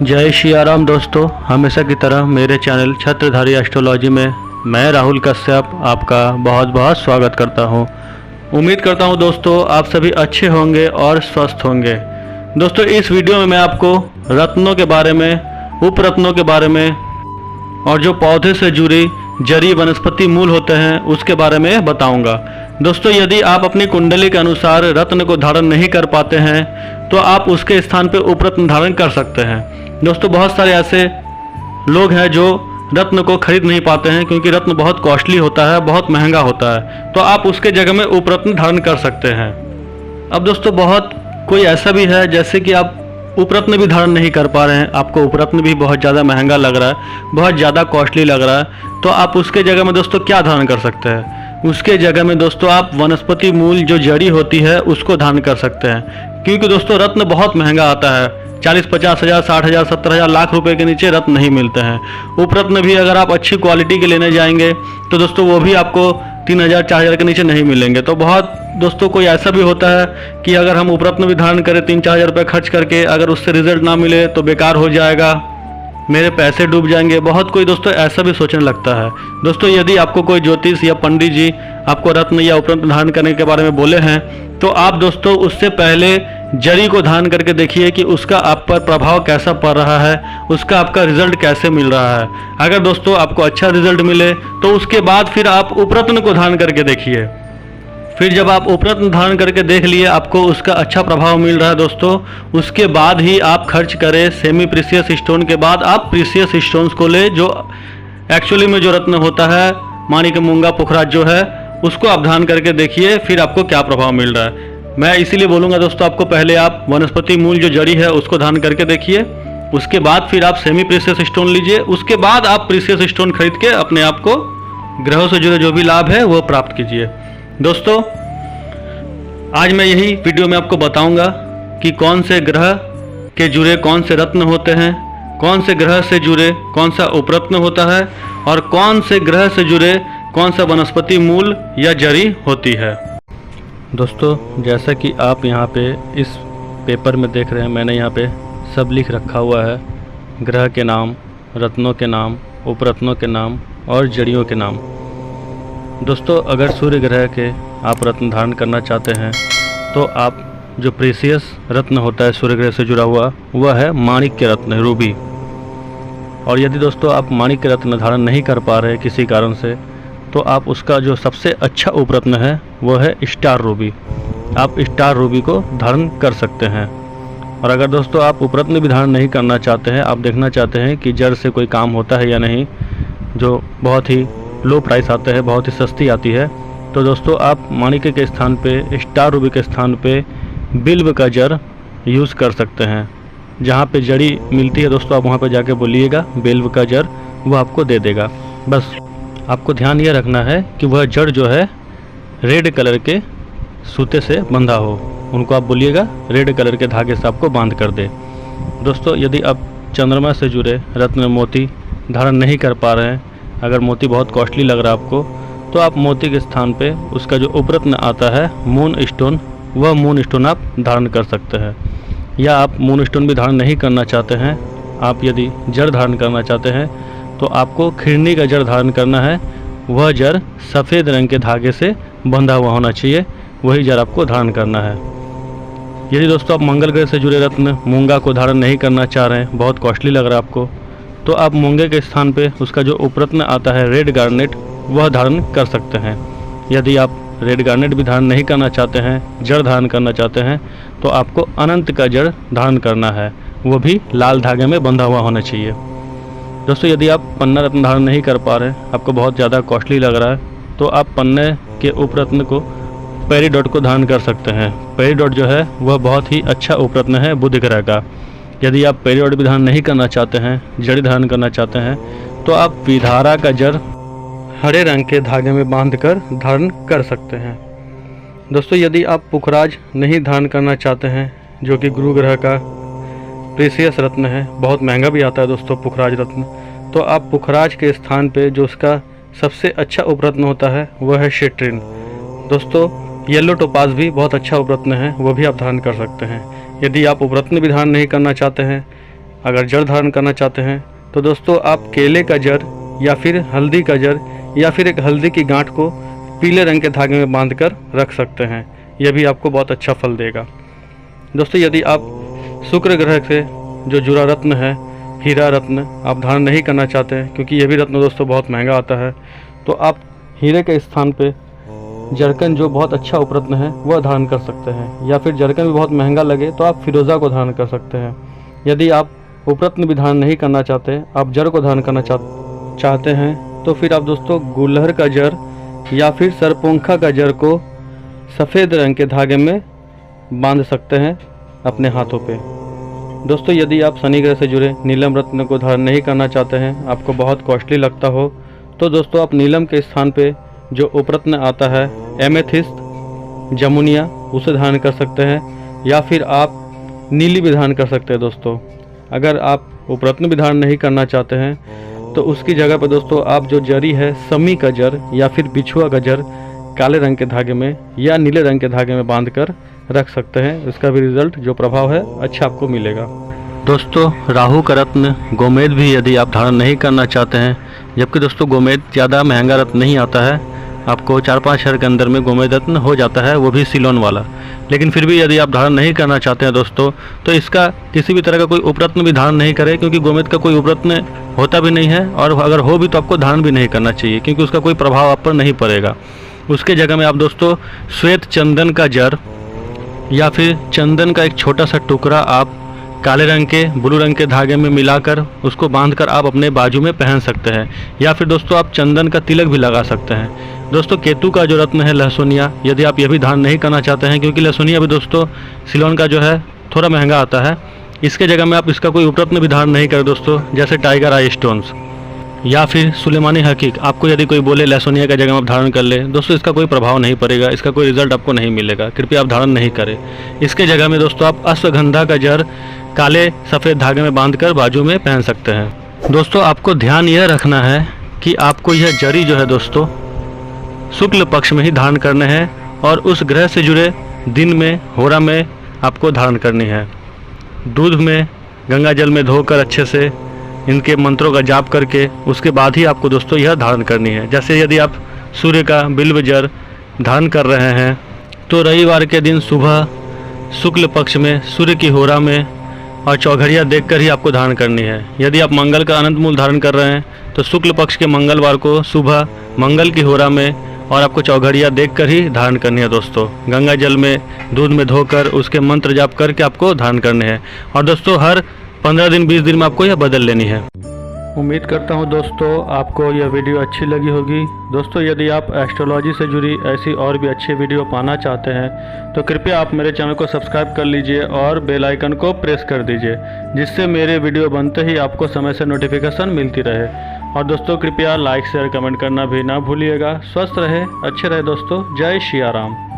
जय सियाराम दोस्तों, हमेशा की तरह मेरे चैनल छत्रधारी एस्ट्रोलॉजी में मैं राहुल कश्यप आपका बहुत बहुत स्वागत करता हूं। उम्मीद करता हूं दोस्तों आप सभी अच्छे होंगे और स्वस्थ होंगे। दोस्तों इस वीडियो में मैं आपको रत्नों के बारे में, उपरत्नों के बारे में और जो पौधे से जुड़ी जड़ी वनस्पति मूल होते हैं उसके बारे में बताऊंगा। दोस्तों यदि आप अपनी कुंडली के अनुसार रत्न को धारण नहीं कर पाते हैं तो आप उसके स्थान पर उपरत्न धारण कर सकते हैं। दोस्तों बहुत सारे ऐसे लोग हैं जो रत्न को खरीद नहीं पाते हैं क्योंकि रत्न बहुत कॉस्टली होता है, बहुत महंगा होता है, तो आप उसके जगह में उपरत्न धारण कर सकते हैं। अब दोस्तों बहुत कोई ऐसा भी है जैसे कि आप उपरत्न भी धारण नहीं कर पा रहे हैं, आपको उपरत्न भी बहुत ज़्यादा महंगा लग रहा है, बहुत ज़्यादा कॉस्टली लग रहा है, तो आप उसके जगह में दोस्तों क्या धारण कर सकते हैं? उसके जगह में दोस्तों आप वनस्पति मूल जो जड़ी होती है उसको धारण कर सकते हैं। क्योंकि दोस्तों रत्न बहुत महंगा आता है, 40-50 हज़ार, 60 हज़ार, 70 हज़ार, लाख रुपए के नीचे रत्न नहीं मिलते हैं। उपरत्न भी अगर आप अच्छी क्वालिटी के लेने जाएंगे तो दोस्तों वो भी आपको 3 हज़ार, 4 हज़ार के नीचे नहीं मिलेंगे। तो बहुत दोस्तों कोई ऐसा भी होता है कि अगर हम उपरत्न भी धारण करें 3-4 हज़ार रुपये खर्च करके, अगर उससे रिजल्ट ना मिले तो बेकार हो जाएगा, मेरे पैसे डूब जाएंगे। बहुत कोई दोस्तों ऐसा भी सोचने लगता है। दोस्तों यदि आपको कोई ज्योतिष या पंडित जी आपको रत्न या उपरत्न धारण करने के बारे में बोले हैं तो आप दोस्तों उससे पहले जड़ी को धारण करके देखिए कि उसका आप पर प्रभाव कैसा पड़ रहा है, उसका आपका रिजल्ट कैसे मिल रहा है। अगर दोस्तों आपको अच्छा रिजल्ट मिले तो उसके बाद फिर आप उपरत्न को धारण करके देखिए। फिर जब आप उपरत्न धारण करके देख लिए आपको उसका अच्छा प्रभाव मिल रहा है दोस्तों, उसके बाद ही आप खर्च करें सेमी प्रीशियस स्टोन के बाद आप प्रीशियस स्टोन्स को ले, जो एक्चुअली में जो रत्न होता है माणिक, मूंगा, पुखराज जो है उसको आप धारण करके देखिए फिर आपको क्या प्रभाव मिल रहा है। मैं इसीलिए बोलूँगा दोस्तों आपको पहले आप वनस्पति मूल जो जड़ी है उसको धारण करके देखिए, उसके बाद फिर आप सेमी प्रीशियस स्टोन लीजिए, उसके बाद आप प्रीशियस स्टोन खरीद के अपने आप को ग्रहों से जुड़े जो भी लाभ है वो प्राप्त कीजिए। दोस्तों आज मैं यही वीडियो में आपको बताऊंगा कि कौन से ग्रह के जुड़े कौन से रत्न होते हैं, कौन से ग्रह से जुड़े कौन सा उपरत्न होता है और कौन से ग्रह से जुड़े कौन सा वनस्पति मूल या जड़ी होती है। दोस्तों जैसा कि आप यहाँ पे इस पेपर में देख रहे हैं, मैंने यहाँ पे सब लिख रखा हुआ है, ग्रह के नाम, रत्नों के नाम, उपरत्नों के नाम और जड़ियों के नाम। दोस्तों अगर सूर्य ग्रह के आप रत्न धारण करना चाहते हैं तो आप जो प्रीशियस रत्न होता है सूर्य ग्रह से जुड़ा हुआ वह है माणिक के रत्न, रूबी। और यदि दोस्तों आप माणिक के रत्न धारण नहीं कर पा रहे किसी कारण से तो आप उसका जो सबसे अच्छा उपरत्न है वो है स्टार रूबी। आप स्टार रूबी को धारण कर सकते हैं। और अगर दोस्तों आप उपरत्न भी धारण नहीं करना चाहते हैं, आप देखना चाहते हैं कि जड़ से कोई काम होता है या नहीं, जो बहुत ही लो प्राइस आता है, बहुत ही सस्ती आती है, तो दोस्तों आप माणिक के स्थान पे, स्टार रूबी के स्थान पे बिल्व का जड़ यूज़ कर सकते हैं। जहाँ पे जड़ी मिलती है दोस्तों आप वहाँ पे जाके बोलिएगा बिल्व का जड़, वो आपको दे देगा। बस आपको ध्यान ये रखना है कि वह जड़ जो है रेड कलर के सूते से बंधा हो, उनको आप बोलिएगा रेड कलर के धागे से आपको बांध कर दे। दोस्तों यदि आप चंद्रमा से जुड़े रत्न मोती धारण नहीं कर पा रहे हैं, अगर मोती बहुत कॉस्टली लग रहा है आपको, तो आप मोती के स्थान पे उसका जो उपरत्न आता है मून स्टोन, वह मून स्टोन आप धारण कर सकते हैं। या आप मून स्टोन भी धारण नहीं करना चाहते हैं, आप यदि जड़ धारण करना चाहते हैं तो आपको खिरनी का जड़ धारण करना है। वह जड़ सफ़ेद रंग के धागे से बंधा हुआ होना चाहिए, वही जड़ आपको धारण करना है। यदि दोस्तों आप मंगल ग्रह से जुड़े रत्न मूंगा को धारण नहीं करना चाह रहे हैं, बहुत कॉस्टली लग रहा है आपको, तो आप मूंगे के स्थान पे उसका जो उपरत्न आता है रेड गार्नेट, वह धारण कर सकते हैं। यदि आप रेड गार्नेट भी धारण नहीं करना चाहते हैं, जड़ धारण करना चाहते हैं, तो आपको अनंत का जड़ धारण करना है, वो भी लाल धागे में बंधा हुआ होना चाहिए। दोस्तों यदि आप पन्ना रत्न धारण नहीं कर पा रहे, आपको बहुत ज़्यादा कॉस्टली लग रहा है, तो आप पन्ने के उपरत्न को, पेरीडोट को धारण कर सकते हैं। पेरीडोट जो है वह बहुत ही अच्छा उपरत्न है बुध ग्रह का। यदि आप पेरीडोट भी धारण नहीं करना चाहते हैं, जड़ी धारण करना चाहते हैं, तो आप विधारा का जड़ हरे रंग के धागे में बांधकर धारण कर सकते हैं। दोस्तों यदि आप पुखराज नहीं धारण करना चाहते हैं, जो कि गुरु ग्रह का प्रीशियस रत्न है, बहुत महंगा भी आता है दोस्तों पुखराज रत्न, तो आप पुखराज के स्थान पे जो उसका सबसे अच्छा उपरत्न होता है वह है शेट्रिन। दोस्तों येलो टोपाज भी बहुत अच्छा उपरत्न है, वो भी आप धारण कर सकते हैं। यदि आप उपरत्न भी धारण नहीं करना चाहते हैं, अगर जड़ धारण करना चाहते हैं तो दोस्तों आप केले का जड़ या फिर हल्दी का जड़ या फिर एक हल्दी की गांठ को पीले रंग के धागे में बांध कर रख सकते हैं। यह भी आपको बहुत अच्छा फल देगा। दोस्तों यदि आप शुक्र ग्रह से जो जुड़ा रत्न है, हीरा रत्न, आप धारण नहीं करना चाहते हैं क्योंकि यह भी रत्न दोस्तों बहुत महंगा आता है, तो आप हीरे के स्थान पे जरकन जो बहुत अच्छा उपरत्न है वह धारण कर सकते हैं। या फिर जरकन भी बहुत महंगा लगे तो आप फिरोज़ा को धारण कर सकते हैं। यदि आप उपरत्न भी धारण नहीं करना चाहते, आप जड़ को धारण करना चाहते हैं, तो फिर आप दोस्तों गुलहर का जड़ या फिर सरपोंखा का जड़ को सफ़ेद रंग के धागे में बांध सकते हैं अपने हाथों पे। दोस्तों यदि आप शनि ग्रह से जुड़े नीलम रत्न को धारण नहीं करना चाहते हैं, आपको बहुत कॉस्टली लगता हो, तो दोस्तों आप नीलम के स्थान पे जो उपरत्न आता है एमेथिस्ट, जमुनिया, उसे धारण कर सकते हैं। या फिर आप नीली भी धारण कर सकते हैं। दोस्तों अगर आप उपरत्न भी धारण नहीं करना चाहते हैं तो उसकी जगह पर दोस्तों आप जो जरी है समी का जड़ या फिर बिछुआ का जड़ काले रंग के धागे में या नीले रंग के धागे में बांध कर रख सकते हैं। इसका भी रिजल्ट जो प्रभाव है अच्छा आपको मिलेगा। दोस्तों राहु का रत्न गोमेद भी यदि आप धारण नहीं करना चाहते हैं, जबकि दोस्तों गोमेद ज़्यादा महंगा रत्न नहीं आता है, आपको 4-5 हज़ार के अंदर में गोमेद रत्न हो जाता है, वो भी सिलोन वाला। लेकिन फिर भी यदि आप धारण नहीं करना चाहते हैं दोस्तों, तो इसका किसी भी तरह का कोई उपरत्न भी धारण नहीं करें, क्योंकि गोमेद का कोई उपरत्न होता भी नहीं है, और अगर हो भी तो आपको धारण भी नहीं करना चाहिए क्योंकि उसका कोई प्रभाव आप पर नहीं पड़ेगा। उसके जगह में आप दोस्तों श्वेत चंदन का जड़ या फिर चंदन का एक छोटा सा टुकड़ा आप काले रंग के ब्लू रंग के धागे में मिलाकर उसको बांधकर आप अपने बाजू में पहन सकते हैं। या फिर दोस्तों आप चंदन का तिलक भी लगा सकते हैं। दोस्तों केतु का जो रत्न है लहसुनिया, यदि आप यह भी धारण नहीं करना चाहते हैं, क्योंकि लहसुनिया भी दोस्तों सिलोन का जो है थोड़ा महंगा आता है, इसके जगह में आप इसका कोई उपरत्न भी धारण नहीं करें दोस्तों, जैसे टाइगर आई स्टोन्स या फिर सुलेमानी हकीक। आपको यदि कोई बोले लहसुनिया का जगह आप धारण कर ले, दोस्तों इसका कोई प्रभाव नहीं पड़ेगा, इसका कोई रिजल्ट आपको नहीं मिलेगा, कृपया आप धारण नहीं करें। इसके जगह में दोस्तों आप अश्वगंधा का जड़ काले सफ़ेद धागे में बांधकर बाजू में पहन सकते हैं। दोस्तों आपको ध्यान यह रखना है कि आपको यह जड़ी जो है दोस्तों शुक्ल पक्ष में ही धारण करने हैं और उस ग्रह से जुड़े दिन में होरा में आपको धारण करनी है। दूध में गंगा जल में धोकर अच्छे से इनके मंत्रों का जाप करके उसके बाद ही आपको दोस्तों यह धारण करनी है। जैसे यदि आप सूर्य का बिल्व जड़ धारण कर रहे हैं तो रविवार के दिन सुबह शुक्ल पक्ष में सूर्य की होरा में और चौघड़िया देखकर ही आपको धारण करनी है। यदि आप मंगल का अनंत मूल धारण कर रहे हैं तो शुक्ल पक्ष के मंगलवार को सुबह मंगल की होरा में और आपको चौघड़िया देखकर ही धारण करनी है। दोस्तों गंगा जल में दूध में धोकर उसके मंत्र जाप करके आपको धारण करने हैं। और दोस्तों हर 15 दिन 20 दिन में आपको यह बदल लेनी है। उम्मीद करता हूं दोस्तों आपको यह वीडियो अच्छी लगी होगी। दोस्तों यदि आप एस्ट्रोलॉजी से जुड़ी ऐसी और भी अच्छी वीडियो पाना चाहते हैं तो कृपया आप मेरे चैनल को सब्सक्राइब कर लीजिए और बेल आइकन को प्रेस कर दीजिए, जिससे मेरे वीडियो बनते ही आपको समय से नोटिफिकेशन मिलती रहे। और दोस्तों कृपया लाइक शेयर कमेंट करना भी ना भूलिएगा। स्वस्थ रहे, अच्छे रहे दोस्तों। जय श्री राम।